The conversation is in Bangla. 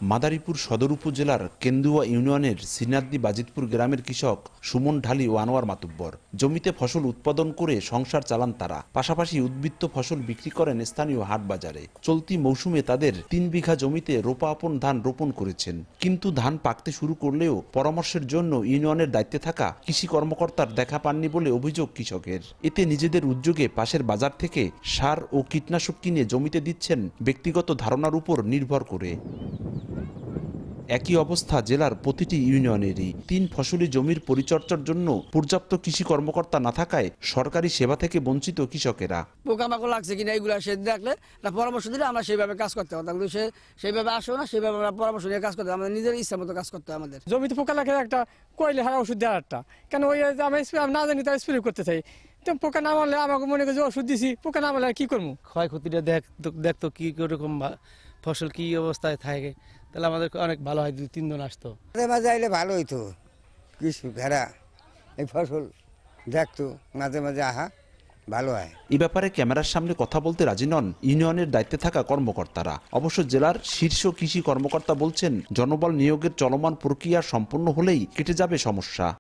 মাদারীপুর সদর উপজেলার কেন্দুয়া ইউনিয়নের সিনাদ্দি বাজিতপুর গ্রামের কৃষক সুমন ঢালি ও আনোয়ার মাতুব্বর জমিতে ফসল উৎপাদন করে সংসার চালান তারা। পাশাপাশি উদ্বৃত্ত ফসল বিক্রি করেন স্থানীয় হাট বাজারে। চলতি মৌসুমে তাদের ৩ বিঘা জমিতে রোপাপন ধান রোপণ করেছেন, কিন্তু ধান পাকতে শুরু করলেও পরামর্শের জন্য ইউনিয়নের দায়িত্বে থাকা কৃষি কর্মকর্তার দেখা পাননি বলে অভিযোগ কৃষকের। এতে নিজেদের উদ্যোগে পাশের বাজার থেকে সার ও কীটনাশক কিনে জমিতে দিচ্ছেন ব্যক্তিগত ধারণার উপর নির্ভর করে। একই অবস্থা জেলার প্রতিটি ইউনিয়নেরই। ৩ ফসলি জমির পরিচর্যার জন্য পর্যাপ্ত কৃষি কর্মকর্তা না থাকায় সরকারি সেবা থেকে বঞ্চিত কৃষকেরা। পোকামাকড় লাগছে কিনা এগুলো সে দেখলে পরামর্শ দিলে আমরা সেইভাবে কাজ করতে পারতাম, কিন্তু সে সেইভাবে আসেও না, সেইভাবে আমরা পরামর্শ নিয়ে কাজ করতে আমাদের নিজের ইচ্ছা মতো কাজ করতে হয়। আমাদের জমিতে পোকা লাগে একটা কইলে হারা ওষুধ দেওয়ার একটা, কেন ওই আমি না জানি তাই স্প্রে করতে চাই। পোকা না মারলে আমাকে মনে করি ওষুধ দিছি, পোকা না মারলে কি করবো? ক্ষয়ক্ষতিটা দেখতো কি রকম ফসল কি অবস্থায় থাকে, তাহলে আমাদের অনেক ভালো হয়। 2-3 জন আসতো, মাঝে মাঝে আইলে ভালো হইতো। কৃষকেরা এই ফসল দেখতো, মাঝে মাঝে আহা ভালো হয়। এই ব্যাপারে ক্যামেরার সামনে কথা বলতে রাজি নন ইউনিয়নের দায়িত্বে থাকা কর্মকর্তারা। অবশ্য জেলার শীর্ষ কৃষি কর্মকর্তা বলছেন, জনবল নিয়োগের চলমান প্রক্রিয়া সম্পন্ন হলেই কেটে যাবে সমস্যা।